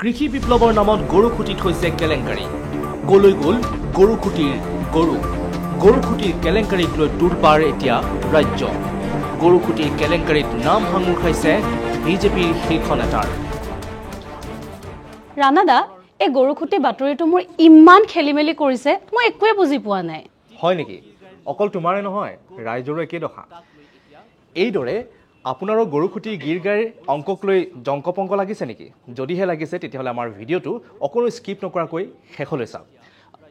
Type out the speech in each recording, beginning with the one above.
কৃষি বিপ্লৱৰ নামত গৰু খুটিত হৈছে কেলেংকাৰী কলৈ গ'ল গৰু খুটিৰ গৰু খুটিৰ কেলেংকাৰীক লৈ তোলপাৰ এতিয়া ৰাজ্য গৰু খুটিৰ কেলেংকাৰীত নাম ভাঙুৰ খাইছে বিজেপিৰ শীৰ্ষ নেতাৰ ৰাণাদা এই গৰু খুটি বাতৰিটো মোৰ ইমান খেলিমেলি কৰিছে মই একোৱে বুজি পোৱা নাই হয় নেকি অকল তোমাৰে নহয় ৰাইজৰো একেই দশা এইদৰে আপোনাৰো গৰু খুটিৰ গীৰ গাইৰ অংকক লৈ জংকপংক লাগিছে নেকি যদিহে লাগিছে তেতিয়াহ'লে আমাৰ ভিডিঅ'টো অকণো স্কিপ নকৰাকৈ শেষলৈ চাওক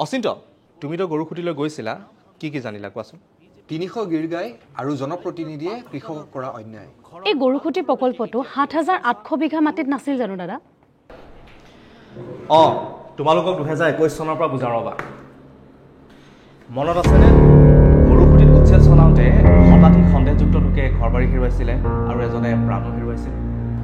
অচিন্ত তুমিতো গৰু খুটিলৈ গৈছিলা কি জানিলা কোৱাচোন ৩০০ গীৰ গাই আৰু জনপ্ৰতিনিধিয়ে কৃষকক কৰা অন্যায় এই গৰু খুটি প্ৰকল্পটো ৭৮০০ বিঘা মাটিত নাছিল জানো দাদা তোমালোকক ২০২১ চনৰ পৰা বুজা ৰবা মনত আছেনে গৰু খুটিত উচ্ছেদ চলাওঁতে শতাধিক সন্দেহযুক্ত লোকে ঘৰবাৰী হেৰুৱাইছিলে আৰু এজনে প্ৰাণো হেৰুৱাইছিল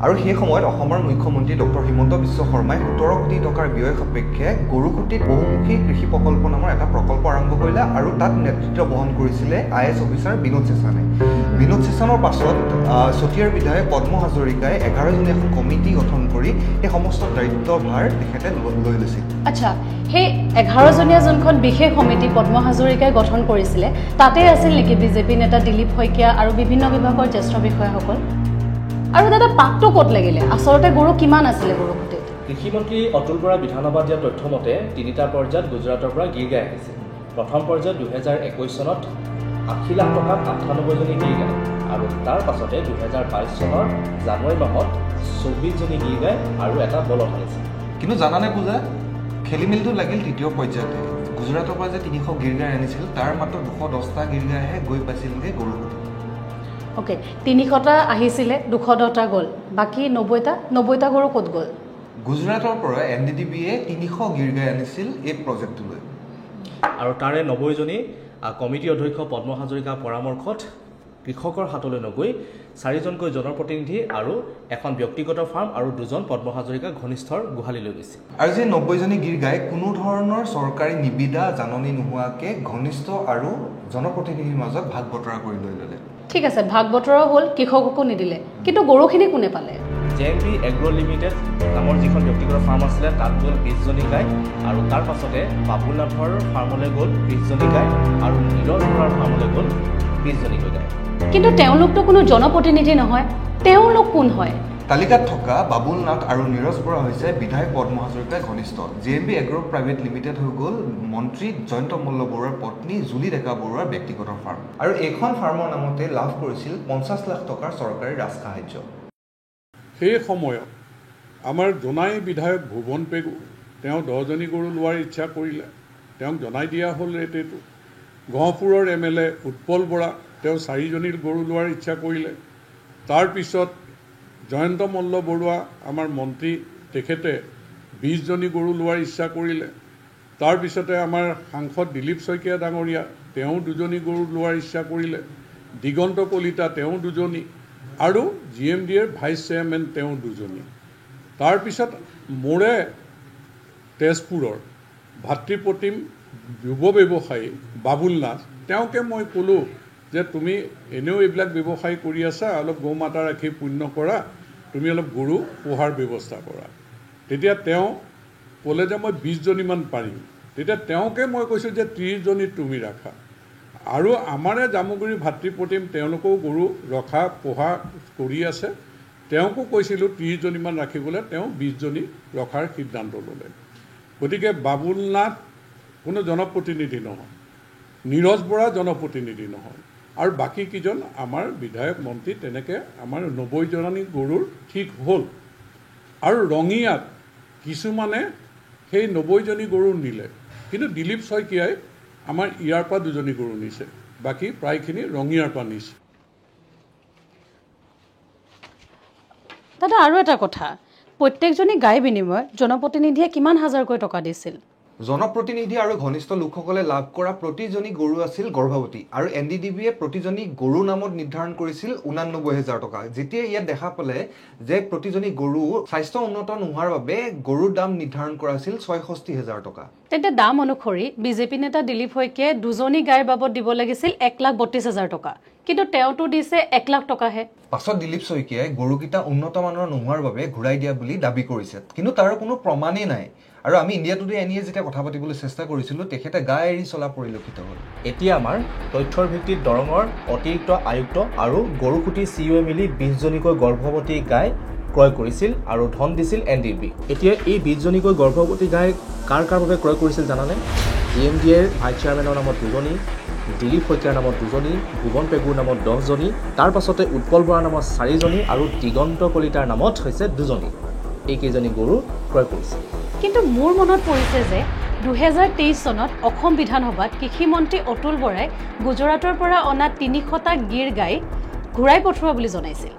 আৰু সেই সময়ত অসমৰ মুখ্যমন্ত্ৰী ডক্টৰ হিমন্ত বিশ্ব শৰ্মাই ১৭ কোটি টকাৰ ব্যয় সাপেক্ষে গৰুখুটিত বহুমুখী কৃষি প্ৰকল্প নামৰ এটা প্ৰকল্প আৰম্ভ কৰিলে আৰু তাত নেতৃত্ব বহন কৰিছিলে IAS অফিচাৰ বিনোদ চেচানে বিনোদ চেচানৰ পাছত চতিয়াৰ বিধায়ক পদ্ম হাজৰিকাই ১১জনীয়া এখন কমিটি গঠন কৰি এই সমস্ত দায়িত্বভাৰ তেখেতে লৈ লৈছিল আচ্ছা সেই ১১জনীয়া যোনখন বিশেষ সমিতি পদ্ম হাজৰিকাই গঠন কৰিছিলে তাতে আছিল নেকি বিজেপি নেতা দিলীপ শইকীয়া আৰু বিভিন্ন বিভাগৰ জ্যেষ্ঠ বিষয়াসকল আৰু দাদা পাকটো ক'ত লাগিলে আচলতে গৰু কিমান আছিলে গৰু খুটিত কৃষিমন্ত্ৰী অতুল বৰা বিধানসভাত দিয়া তথ্য মতে তিনিটা পৰ্যায়ত গুজৰাটৰ পৰা গীৰ গাই আহিছে প্ৰথম পৰ্যায়ত ২০২১ চনত ৮০ লাখ টকাত ৯৮জনী গীৰ গাই আৰু তাৰ পাছতে ২০২২ চনৰ জানুৱাৰী মাহত ২৪জনী গীৰ গাই আৰু এটা বলদ আনিছে কিন্তু জানানে পূজা খেলিমেলিটো লাগিল তৃতীয় পৰ্যায়তে গুজৰাটৰ পৰা যে ৩০০ গীৰ গাই আনিছিল তাৰ মাত্ৰ ২১০টা গীৰ গাইহে গৈ পাইছিলগৈ গৰুখুটি ওকে ৩০০টা আহিছিলে ২১০টা গ'ল বাকী ৯০টা গৰু ক'ত গ'ল গুজৰাটৰ পৰা NDDBয়ে ৩০০ গীৰ গাই আনিছিল এই প্ৰজেক্টটোলৈ আৰু তাৰে ৯০জনী কমিটি অধ্যক্ষ পদ্ম হাজৰিকাৰ পৰামৰ্শত কৃষকৰ হাতলৈ নগৈ ৪জনকৈ জনপ্ৰতিনিধি আৰু এখন ব্যক্তিগত ফাৰ্ম আৰু ২জন পদ্ম হাজৰিকা ঘনিষ্ঠৰ গোহালিলৈ গৈছে আৰু যে ৯০জনী গীৰ গাই কোনো ধৰণৰ চৰকাৰী নিবিদা জাননী নোহোৱাকৈ ঘনিষ্ঠ আৰু জনপ্ৰতিনিধিৰ মাজত ভাগ বতৰা কৰি লৈ ল'লে ঠিক আছে ভাগ বতৰা হ'ল কৃষককো নিদিলে কিন্তু গৰুখিনি কোনে পালে JMP এগ্ৰ লিমিটেড নামৰ যিখন ব্যক্তিগত ফাৰ্ম আছিলে তাত গ'ল ২০জনী গাই আৰু তাৰ পাছতে বাবুলনাথৰ ফাৰ্মলৈ গ'ল ২০জনী গাই আৰু নীৰজ বৰাৰ ফাৰ্মলৈ গ'ল ২০জনীকৈ গাই কিন্তু তেওঁলোকতো কোনো জনপ্ৰতিনিধি নহয় তেওঁলোক কোন হয় তালিকাত থকা বাবুল নাথ আৰু নীৰজ বৰা হৈছে বিধায়ক পদ্ম হাজৰিকাৰ ঘনিষ্ঠ JMP এগ্ৰ প্ৰাইভেট লিমিটেড হৈ গ'ল মন্ত্ৰী জয়ন্ত মল্ল বৰুৱাৰ পত্নী জুলি ডেকা বৰুৱাৰ ব্যক্তিগত ফাৰ্ম আৰু এইখন ফাৰ্মৰ নামতে লাভ কৰিছিল ৫০ লাখ টকাৰ চৰকাৰী ৰাজসাহায্য সেই সময়ত আমাৰ জনাই বিধায়ক ভুৱন পেগু তেওঁ ১০জনী গৰু লোৱাৰ ইচ্ছা কৰিলে তেওঁক জনাই দিয়া হ'ল এইটো গহপুৰৰ MLA উৎপল বৰা তেওঁ ৪জনী গৰু লোৱাৰ ইচ্ছা কৰিলে তাৰপিছত জয়ন্ত মল্ল বৰুৱা আমাৰ মন্ত্ৰী তেখেতে ২০জনী গৰু লোৱাৰ ইচ্ছা কৰিলে তাৰপিছতে আমাৰ সাংসদ দিলীপ শইকীয়া ডাঙৰীয়া তেওঁ ২জনী গৰু লোৱাৰ ইচ্ছা কৰিলে দিগন্ত কলিতা তেওঁ ২জনী আৰু GMDৰ ভাইচ চেয়াৰমেন তেওঁ ২জনী তাৰপিছত মোৰে তেজপুৰৰ ভাতৃপ্ৰতিম যুৱ ব্যৱসায়ী বাবুল নাথ তেওঁকে মই ক'লোঁ যে তুমি এনেও এইবিলাক ব্যৱসায় কৰি আছা অলপ গৌ মাতা ৰাখি পুণ্য কৰা তুমি অলপ গৰু পোহাৰ ব্যৱস্থা কৰা তেতিয়া তেওঁ ক'লে যে মই ২০জনীমান পাৰিম তেতিয়া তেওঁকে মই কৈছোঁ যে ৩০জনী তুমি ৰাখা আৰু আমাৰে জামুগুৰি ভাতৃপ্ৰতিম তেওঁলোকেও গৰু ৰখা পোহা কৰি আছে তেওঁকো কৈছিলোঁ ৩০জনীমান ৰাখিবলৈ তেওঁ ২০জনী ৰখাৰ সিদ্ধান্ত ল'লে গতিকে বাবুল নাথ কোনো জনপ্ৰতিনিধি নহয় নীৰজ বৰা জনপ্ৰতিনিধি নহয় আৰু বাকী কিজন আমাৰ বিধায়ক মন্ত্ৰী তেনেকৈ আমাৰ ৯০জনী গৰুৰ ঠিক হ'ল আৰু ৰঙিয়াত কিছুমানে সেই ৯০জনী গৰু নিলে কিন্তু দিলীপ শইকীয়াই আমাৰ ইয়াৰ পৰা ২জনী গৰু নিছে বাকী প্ৰায়খিনি ৰঙিয়াৰ পৰা নিছে দাদা আৰু এটা কথা প্ৰত্যেকজনী গাই বিনিময়ত জনপ্ৰতিনিধিয়ে কিমান হাজাৰকৈ টকা দিছিল জনপ্ৰতিনিধি আৰু ঘনিষ্ঠ লোকসকলে লাভ কৰা প্ৰতিজনী গৰু আছিল গৰ্ভৱতী আৰু NDDBয়ে প্ৰতিজনী গৰু নামত নিৰ্ধাৰণ কৰিছিল ৮৯,০০০ টকা যেতিয়া ইয়াত দেখা পালে যে প্ৰতিজনী গৰু স্বাস্থ্য উন্নত নোহোৱাৰ বাবে গৰুৰ দাম নিৰ্ধাৰণ কৰা আছিল ৬৬,০০০ টকা তেন্তে দাম অনুসৰি বিজেপি নেতা দিলীপ শইকীয়াই ২জনী গাইৰ বাবদ দিব লাগিছিল ১,৩২,০০০ টকা কিন্তু তেওঁতো দিছে 1 লাখ টকাহে। পাছত দিলীপ শইকীয়াই গৰুকেইটা উন্নত মানৰ নোহোৱাৰ বাবে ঘূৰাই দিয়া বুলি দাবী কৰিছে, কিন্তু তাৰ কোনো প্ৰমাণেই নাই। আৰু আমি ইণ্ডিয়া টুডে এনিয়ে যেতিয়া কথা পাতিবলৈ চেষ্টা কৰিছিলোঁ, তেখেতে গা এৰি চলা পৰিলক্ষিত হ'ল। এতিয়া আমাৰ তথ্যৰ ভিত্তিত দৰঙৰ অতিৰিক্ত আয়ুক্ত আৰু গৰুখুটি চিইঅ'য়ে মিলি 20জনীকৈ গৰ্ভৱতী গাই ক্ৰয় কৰিছিল আৰু ধন দিছিল NDB। এতিয়া এই 20জনীকৈ গৰ্ভৱতী গাই কাৰ বাবে ক্ৰয় কৰিছিল জানানে? GMDAৰ ভাইচ চেয়াৰমেনৰ নামত 2জনী, দিলীপ শইকীয়াৰ নামত 2জনী, ভুৱন পেগুৰ নামত 10জনী, তাৰ পাছতে উৎপল বৰাৰ নামত 4জনী আৰু দিগন্ত কলিতাৰ নামত হৈছে 2জনী। এইকেইজনী গৰু ক্ৰয় কৰিছিল। কিন্তু মোৰ মনত পৰিছে যে 2023 চনত অসম বিধানসভাত কৃষিমন্ত্ৰী অতুল বৰাই গুজৰাটৰ পৰা অনা 300টা গিৰ গাই ঘূৰাই পঠোৱা বুলি জনাইছিল।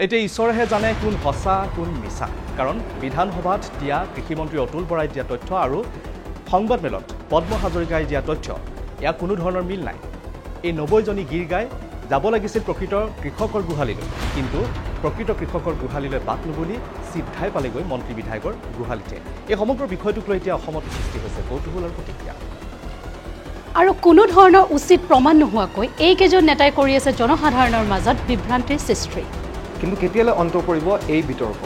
এতিয়া ঈশ্বৰেহে জানে কোন সঁচা কোন মিছা, কাৰণ বিধানসভাত দিয়া কৃষিমন্ত্ৰী অতুল বৰাই দিয়া তথ্য আৰু সংবাদমেলত পদ্ম হাজৰিকাই দিয়া তথ্য ইয়াৰ কোনো ধৰণৰ মিল নাই। এই 90জনী গিৰ গাই যাব লাগিছিল প্ৰকৃত কৃষকৰ গোহালিলৈ, কিন্তু প্ৰকৃত কৃষকৰ গোহালিলৈ বাট নুবুলি চিধাই পালেগৈ মন্ত্ৰী বিধায়কৰ গোহালিতে। এই সমগ্ৰ বিষয়টোক লৈ এতিয়া অসমত সৃষ্টি হৈছে কৌতূহল আৰু প্ৰতিক্ৰিয়া। আৰু কোনো ধৰণৰ উচিত প্ৰমাণ নোহোৱাকৈ এইকেইজন নেতাই কৰি আছে জনসাধাৰণৰ মাজত বিভ্ৰান্তিৰ সৃষ্টি। কিন্তু কেতিয়ালৈ অন্ত পৰিব এই বিতৰ্ক?